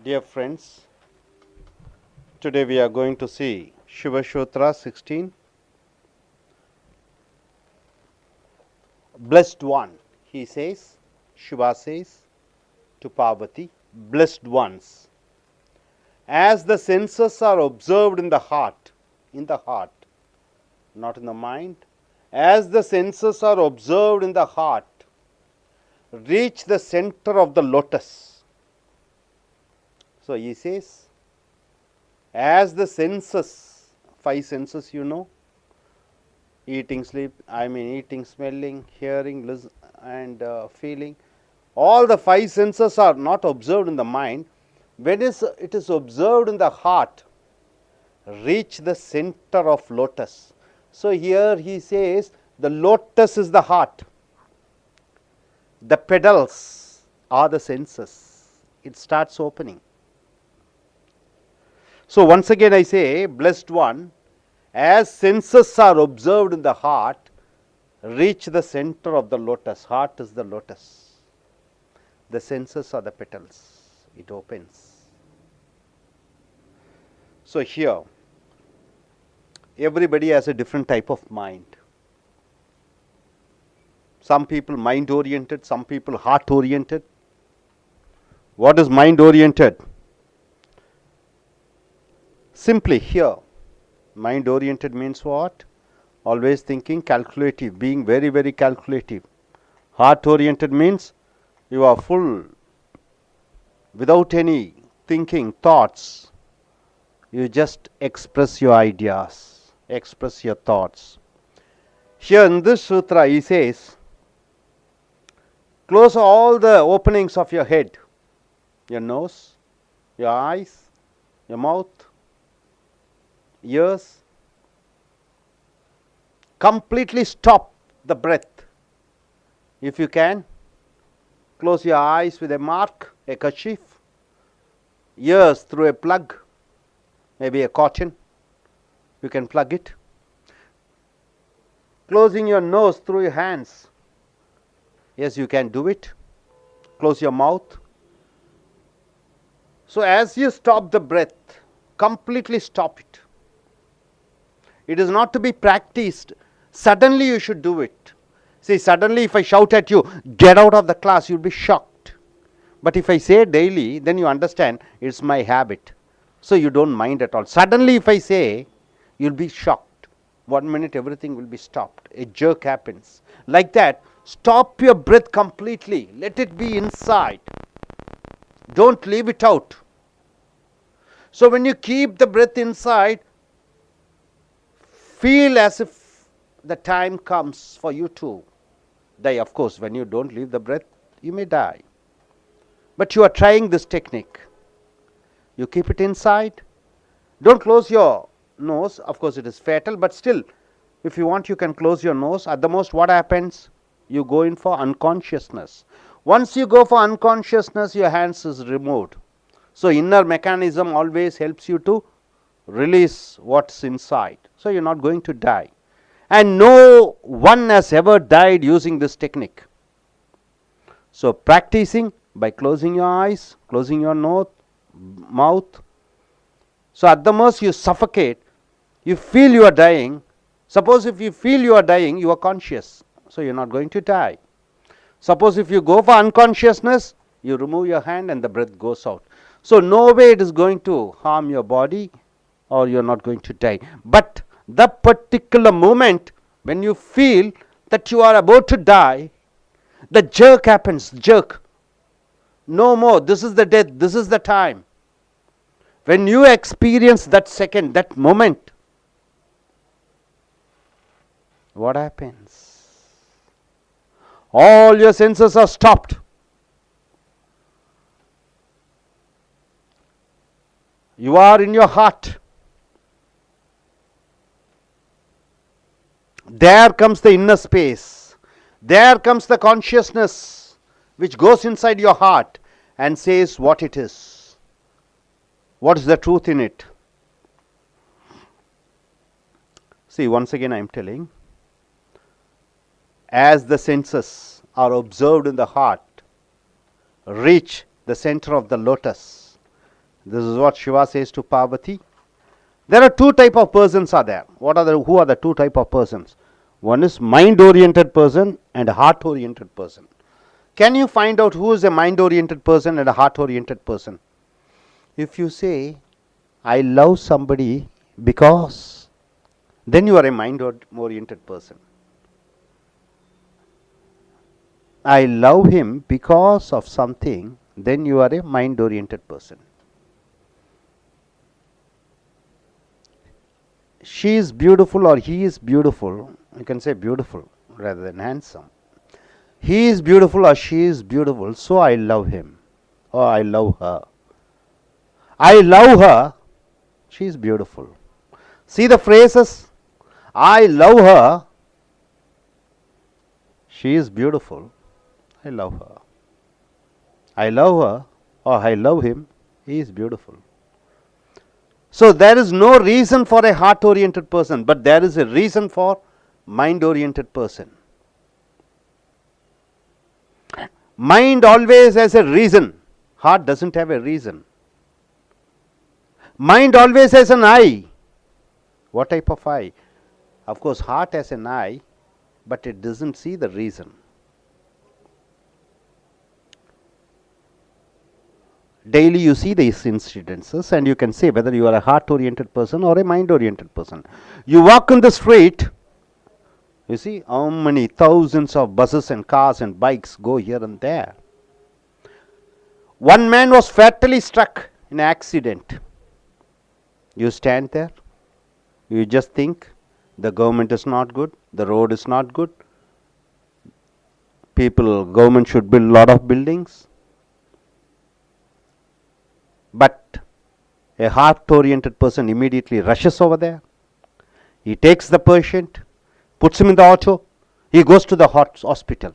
Dear friends, today we are going to see Shiva Sutra 16. Blessed one, he says, Shiva says to Parvati, blessed ones. As the senses are observed in the heart, not in the mind, as the senses are observed in the heart, reach the center of the lotus. So he says, as the senses, 5 senses eating, smelling, hearing, listen, and feeling, all the 5 senses are not observed in the mind. When it is observed in the heart, reach the center of lotus. So here he says, the lotus is the heart. The petals are the senses. It starts opening. So once again I say, blessed one, as senses are observed in the heart, reach the center of the lotus. Heart is the lotus. The senses are the petals. It opens. So here, everybody has a different type of mind. Some people mind oriented, some people heart oriented. What is mind oriented? Simply here, mind oriented means what? Always thinking, calculative, being very, very calculative. Heart oriented means you are full, without any thinking, thoughts. You just express your ideas, express your thoughts. Here in this sutra he says, close all the openings of your head, your nose, your eyes, your mouth, ears. Completely stop the breath. If you can, close your eyes with a mark, a kerchief, ears through a plug, maybe a cotton, you can plug it. Closing your nose through your hands, yes, you can do it. Close your mouth. So as you stop the breath, completely stop it. It is not to be practiced. Suddenly you should do it. See, suddenly if I shout at you, get out of the class, you'll be shocked. But if I say daily, then you understand it's my habit. So you don't mind at all. Suddenly if I say, you'll be shocked. 1 minute everything will be stopped. A jerk happens. Like that, stop your breath completely. Let it be inside. Don't leave it out. So when you keep the breath inside, feel as if the time comes for you to die. Of course, when you don't leave the breath, you may die. But you are trying this technique. You keep it inside. Don't close your nose. Of course, it is fatal, but still, if you want, you can close your nose. At the most, what happens? You go in for unconsciousness. Once you go for unconsciousness, your hands is removed. So inner mechanism always helps you to release what's inside. So you're not going to die. And no one has ever died using this technique. So practicing by closing your eyes, closing your mouth. So at the most you suffocate. You feel you are dying. Suppose if you feel you are dying, you are conscious. So you're not going to die. Suppose if you go for unconsciousness, you remove your hand and the breath goes out. So no way it is going to harm your body or you're not going to die. But the particular moment when you feel that you are about to die, the jerk happens, jerk. No more, this is the death, this is the time. When you experience that second, that moment, what happens? All your senses are stopped. You are in your heart. There comes the inner space. There comes the consciousness which goes inside your heart and says what it is. What is the truth in it? See, once again I am telling, as the senses are observed in the heart, reach the center of the lotus. This is what Shiva says to Parvati. There are two type of persons are there. Who are the two type of persons? One is mind-oriented person and a heart-oriented person. Can you find out who is a mind-oriented person and a heart-oriented person? If you say, I love somebody because, then you are a mind-oriented person. I love him because of something, then you are a mind-oriented person. She is beautiful or he is beautiful. You can say beautiful rather than handsome. He is beautiful or she is beautiful, so I love him or I love her. I love her, she is beautiful. See the phrases. I love her, she is beautiful, I love her. I love her or I love him, he is beautiful. So there is no reason for a heart-oriented person, but there is a reason for mind-oriented person. Mind always has a reason. Heart doesn't have a reason. Mind always has an eye. What type of eye? Of course, heart has an eye, but it doesn't see the reason. Daily you see these incidences and you can say whether you are a heart-oriented person or a mind-oriented person. You walk in the street, you see how many thousands of buses and cars and bikes go here and there. One man was fatally struck in an accident. You stand there, you just think the government is not good, the road is not good, government should build a lot of buildings. But a heart-oriented person immediately rushes over there. He takes the patient, puts him in the auto, he goes to the hospital.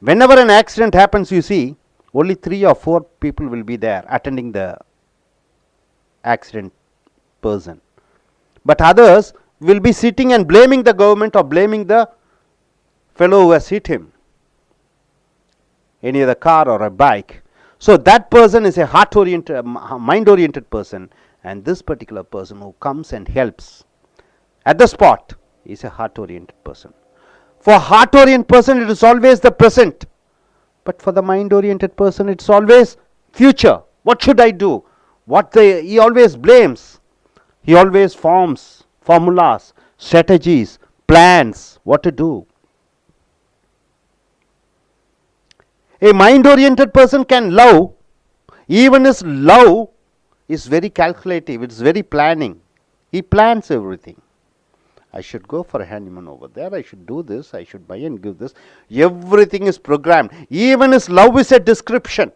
Whenever an accident happens, you see, only 3 or 4 people will be there attending the accident person. But others will be sitting and blaming the government or blaming the fellow who has hit him. Any other car or a bike. So that person is a heart-oriented, mind-oriented person, and this particular person who comes and helps at the spot is a heart-oriented person. For heart-oriented person, it is always the present, but for the mind-oriented person, it's always future. What should I do? He always blames. He always forms formulas, strategies, plans, what to do. A mind-oriented person can love, even his love is very calculative, it's very planning. He plans everything. I should go for a honeymoon over there, I should do this, I should buy and give this. Everything is programmed. Even his love is a description.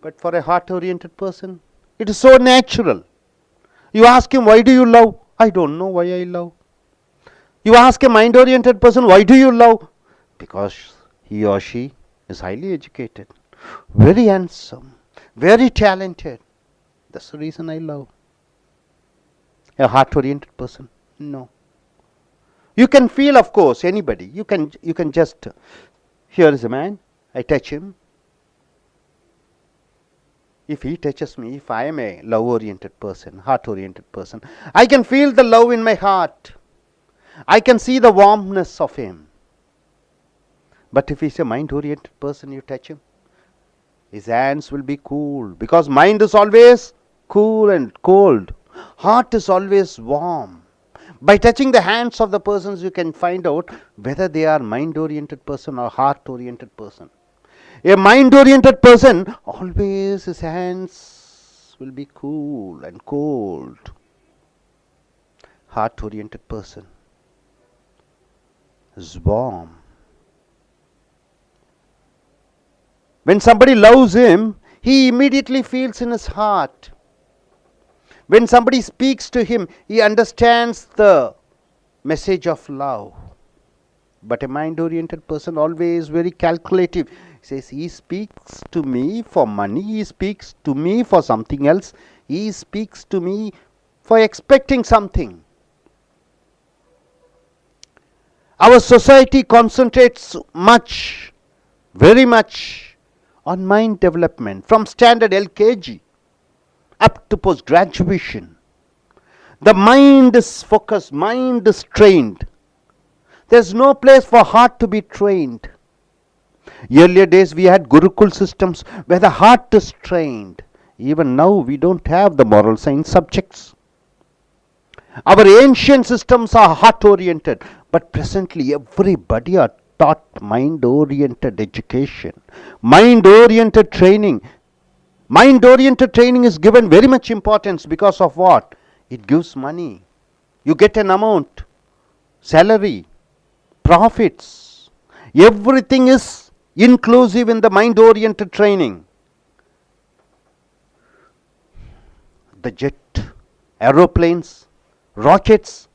But for a heart-oriented person, it is so natural. You ask him, why do you love? I don't know why I love. You ask a mind-oriented person, why do you love? Because he or she is highly educated, very handsome, very talented. That's the reason I love. A heart-oriented person, no. You can feel, of course, anybody. You can just, here is a man, I touch him. If he touches me, if I am a love-oriented person, heart-oriented person, I can feel the love in my heart. I can see the warmness of him. But if he's a mind-oriented person, you touch him, his hands will be cool, because mind is always cool and cold. Heart is always warm. By touching the hands of the persons, you can find out whether they are mind-oriented person or heart-oriented person. A mind-oriented person, always his hands will be cool and cold. Heart-oriented person is warm. When somebody loves him, he immediately feels in his heart. When somebody speaks to him, he understands the message of love. But a mind-oriented person, always very calculative, says he speaks to me for money, he speaks to me for something else, he speaks to me for expecting something. Our society concentrates much, very much, on mind development from standard LKG up to post graduation. The mind is focused, mind is trained. There's no place for heart to be trained. Earlier days we had Gurukul systems where the heart is trained. Even now we don't have the moral science subjects. Our ancient systems are heart oriented, but presently everybody are taught mind oriented education, mind oriented training. Mind oriented training is given very much importance because of what? It gives money. You get an amount, salary, profits. Everything is inclusive in the mind oriented training. The jet, aeroplanes, rockets,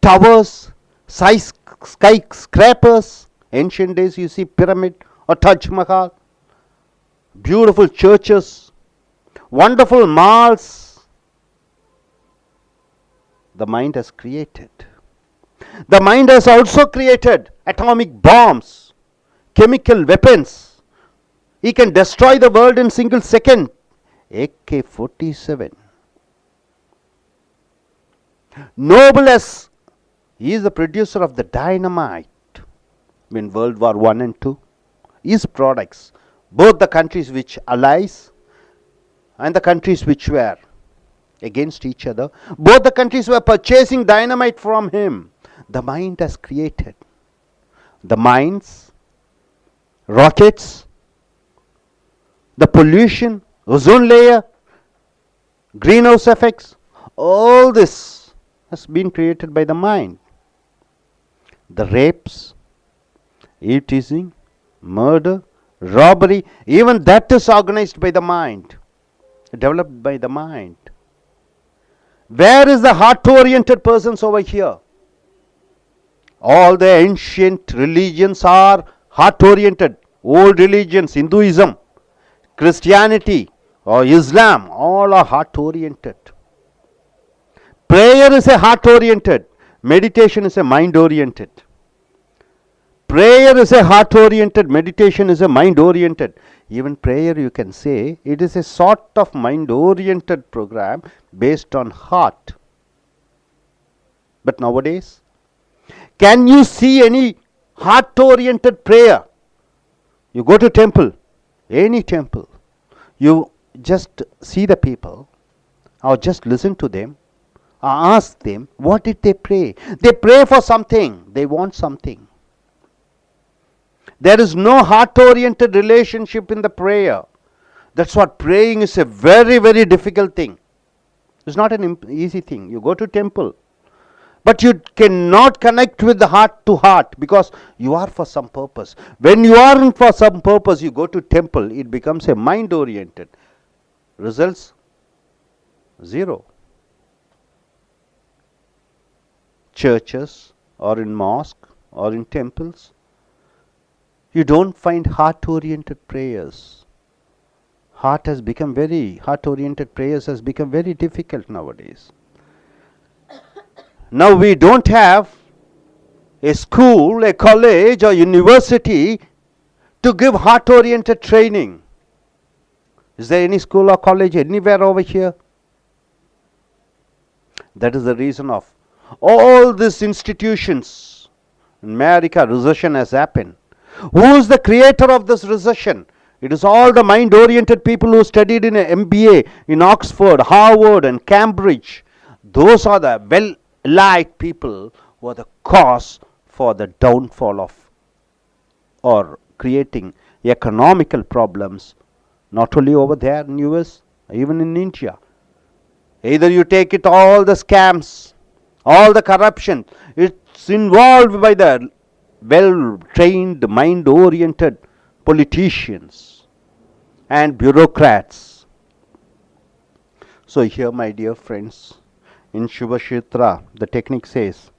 towers, skyscrapers. Ancient days you see pyramid or Taj Mahal, beautiful churches, wonderful malls. The mind has created. The mind has also created atomic bombs, chemical weapons. He can destroy the world in single second. Ak47. Nobilis, he is the producer of the dynamite in World War I and II. His products, both the countries which allies and the countries which were against each other, both the countries were purchasing dynamite from him. The mind has created the mines, rockets, the pollution, ozone layer, greenhouse effects. All this has been created by the mind. The rapes, eating, murder, robbery, even that is organized by the mind, developed by the mind. Where is the heart-oriented persons over here? All the ancient religions are heart-oriented. Old religions, Hinduism, Christianity or Islam, all are heart-oriented. Prayer is a heart-oriented. Meditation is a mind-oriented. Prayer is a heart-oriented. Meditation is a mind-oriented. Even prayer, you can say, it is a sort of mind-oriented program based on heart. But nowadays, can you see any heart-oriented prayer? You go to temple, any temple, you just see the people or just listen to them or ask them, what did they pray? They pray for something, they want something. There is no heart-oriented relationship in the prayer. That's what praying is a very, very difficult thing. It's not an easy thing. You go to temple, but you cannot connect with the heart to heart because you are for some purpose. When you aren't for some purpose, you go to temple, it becomes a mind-oriented. Results? Zero. Churches or in mosque or in temples, you don't find heart-oriented prayers. Heart-oriented prayers has become very difficult nowadays. Now we don't have a school, a college or university to give heart-oriented training. Is there any school or college anywhere over here? That is the reason of all these institutions. In America, recession has happened. Who is the creator of this recession? It is all the mind-oriented people who studied in an MBA in Oxford, Harvard and Cambridge. Those are the well-liked people who are the cause for the downfall of or creating economical problems, not only over there in US, even in India. Either you take it all the scams, all the corruption, it's involved by the well-trained, mind-oriented politicians and bureaucrats. So here, my dear friends, in Shubha Sutra, the technique says,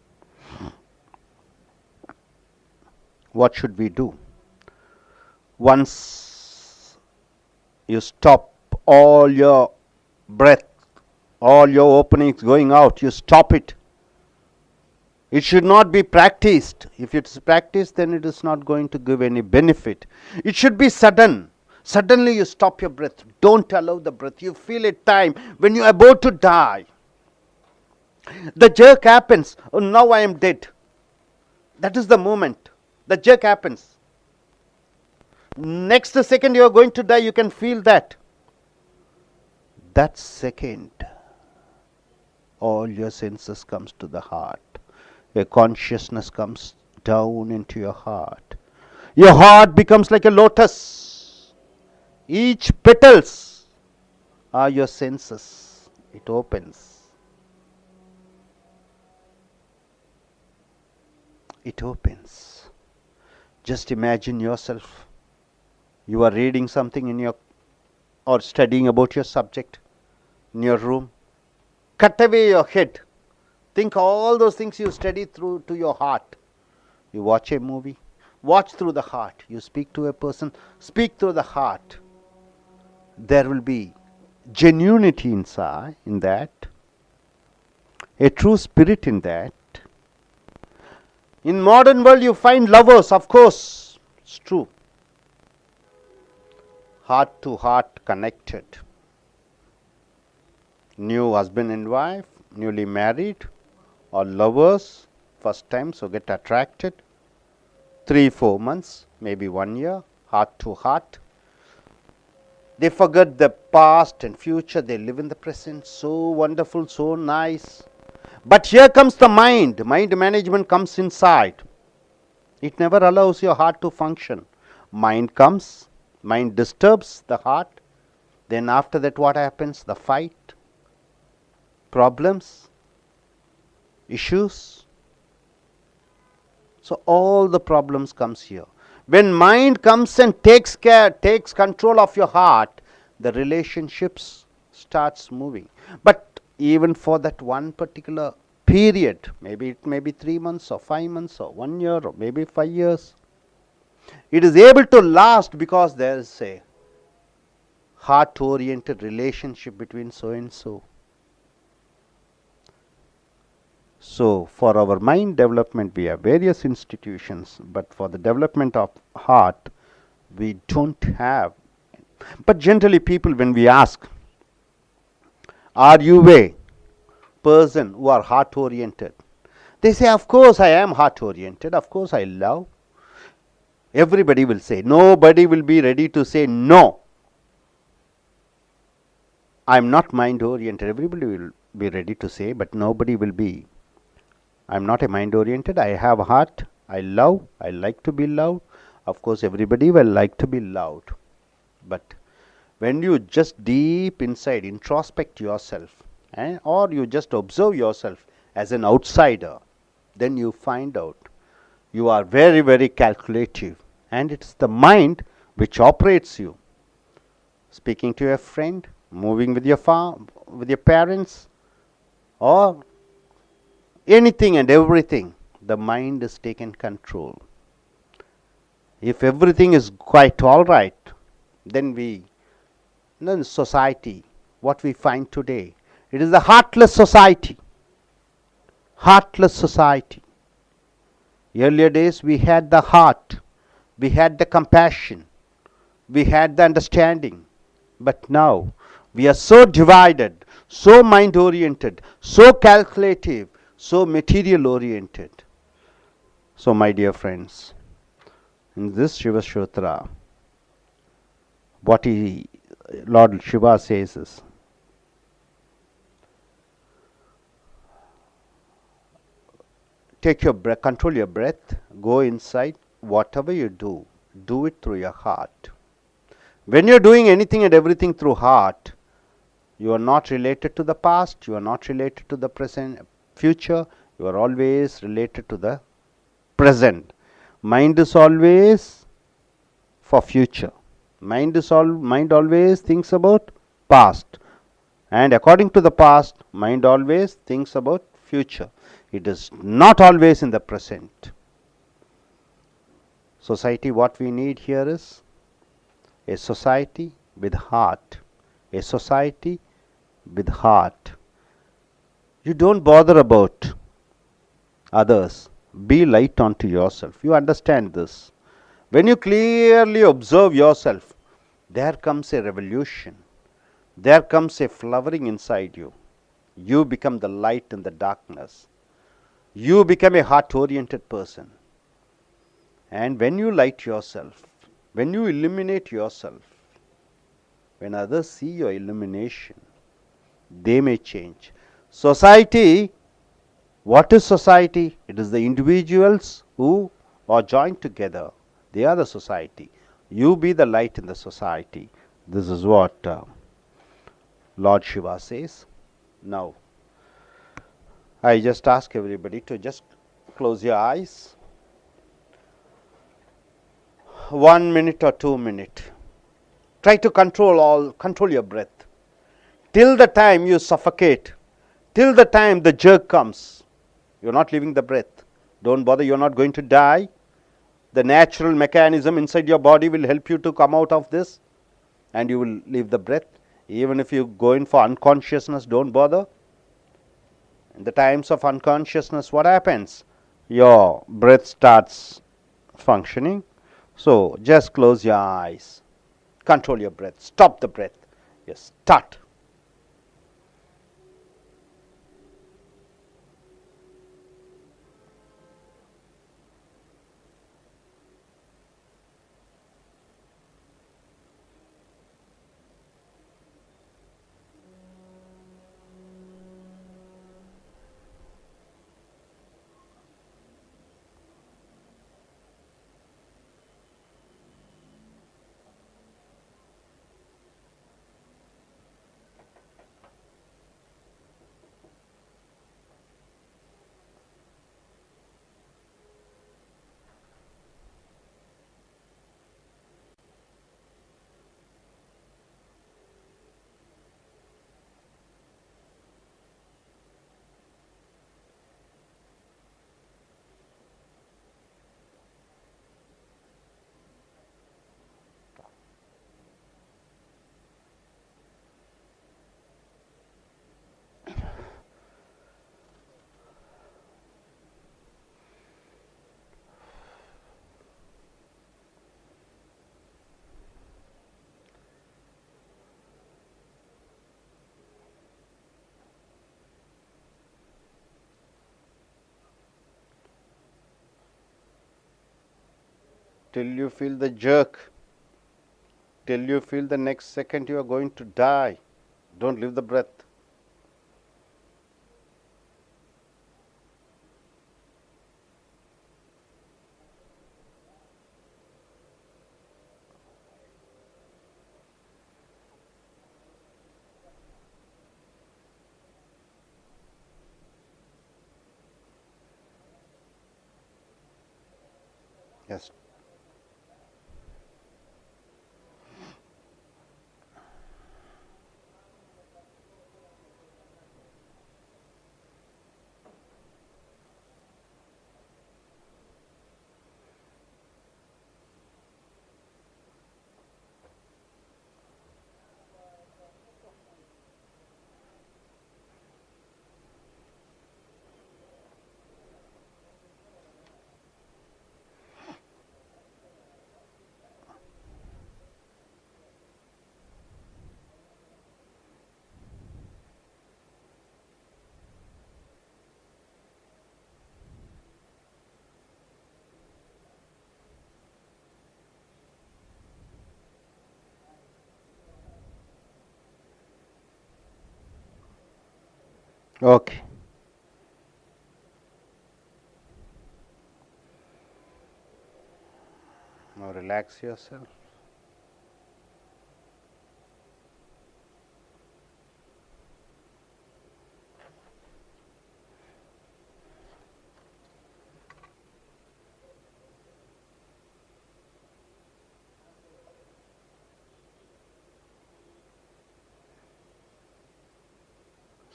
what should we do? Once you stop all your breath, all your openings going out, you stop it. It should not be practiced. If it is practiced, then it is not going to give any benefit. It should be sudden. Suddenly you stop your breath. Don't allow the breath. You feel a time when you are about to die. The jerk happens. Oh, now I am dead. That is the moment. The jerk happens. Next second you are going to die. You can feel that. That second, all your senses comes to the heart. Your consciousness comes down into your heart. Your heart becomes like a lotus. Each petals are your senses. It opens. It opens. Just imagine yourself. You are reading something in your, or studying about your subject in your room. Cut away your head. Think all those things you study through to your heart. You watch a movie. Watch through the heart. You speak to a person. Speak through the heart. There will be genuinity inside, in that. A true spirit in that. In modern world you find lovers, of course. It's true. Heart to heart connected. New husband and wife, newly married, or lovers, first time, so get attracted. 3-4 months, maybe 1 year, heart to heart. They forget the past and future, they live in the present. So wonderful, so nice. But here comes the mind. Mind management comes inside. It never allows your heart to function. Mind comes, mind disturbs the heart. Then after that what happens? The fight, problems, issues. So all the problems comes here. When mind comes and takes control of your heart, the relationships starts moving. But even for that one particular period, maybe it may be 3 months or 5 months or 1 year or maybe 5 years, it is able to last because there is a heart oriented relationship between so and so. So for our mind development we have various institutions, but for the development of heart we don't have. But generally people, when we ask, are you a person who are heart oriented? They say, of course I am heart oriented, of course I love. Everybody will say. Nobody will be ready to say no, I am not mind oriented. Everybody will be ready to say, but nobody will be, I am not a mind oriented, I have a heart, I love, I like to be loved. Of course everybody will like to be loved. But when you just deep inside introspect yourself, or you just observe yourself as an outsider, then you find out you are very, very calculative, and it's the mind which operates you. Speaking to your friend, moving with your parents, or anything and everything, the mind is taken control. If everything is quite all right, then in society, what we find today, it is the heartless society. Heartless society. Earlier days we had the heart, we had the compassion, we had the understanding. But now we are so divided, so mind oriented, so calculative, so material oriented. So my dear friends, in this Shiva Sutra, what Lord Shiva says is, take your breath, control your breath, go inside, whatever you do, do it through your heart. When you are doing anything and everything through heart, you are not related to the past, you are not related to the present, future, you are always related to the present. Mind is always for future. Mind always thinks about past, and according to the past, mind always thinks about future. It is not always in the present. Society, what we need here is a society with heart. A society with heart. You don't bother about others. Be light unto yourself. You understand this. When you clearly observe yourself, there comes a revolution. There comes a flowering inside you. You become the light in the darkness. You become a heart-oriented person. And when you light yourself, when you illuminate yourself, when others see your illumination, they may change. Society, what is society? It is the individuals who are joined together. They are the society. You be the light in the society. This is what Lord Shiva says. Now, I just ask everybody to just close your eyes. 1 minute or 2 minutes. Try to control your breath. Till the time you suffocate, till the time the jerk comes, you are not leaving the breath. Don't bother, you are not going to die. The natural mechanism inside your body will help you to come out of this, and you will leave the breath. Even if you go in for unconsciousness, don't bother. In the times of unconsciousness, what happens? Your breath starts functioning. So just close your eyes. Control your breath. Stop the breath. Yes, start. Till you feel the jerk, till you feel the next second you are going to die. Don't leave the breath. Yes. Okay. Now relax yourself.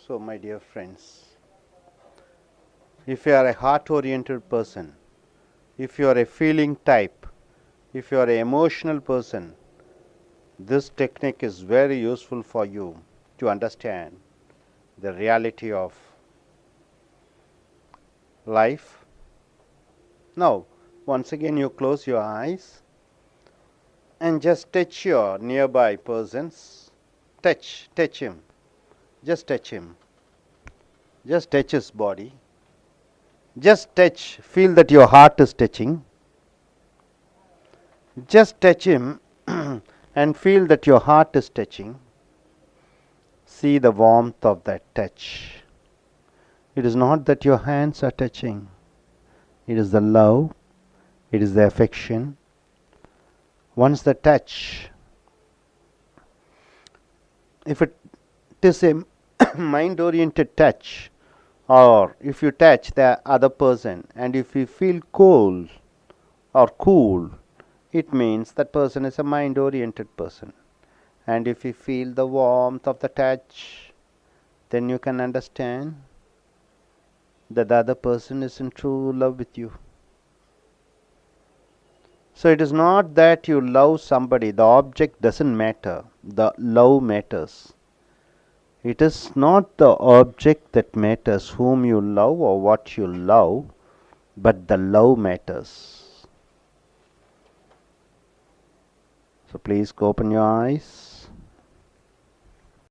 So, my dear friends, if you are a heart-oriented person, if you are a feeling type, if you are an emotional person, this technique is very useful for you to understand the reality of life. Now, once again you close your eyes. and just touch your nearby persons. Touch him. Just touch him. Just touch his body. Just touch, feel that your heart is touching. Just touch him and feel that your heart is touching. See the warmth of that touch. It is not that your hands are touching. It is the love. It is the affection. Once the touch, if it is a mind-oriented touch, or if you touch the other person and if you feel cold or cool, it means that person is a mind-oriented person. And if you feel the warmth of the touch, then you can understand that the other person is in true love with you. So it is not that you love somebody, the object doesn't matter, the love matters. It is not the object that matters, whom you love or what you love, but the love matters. So please open your eyes.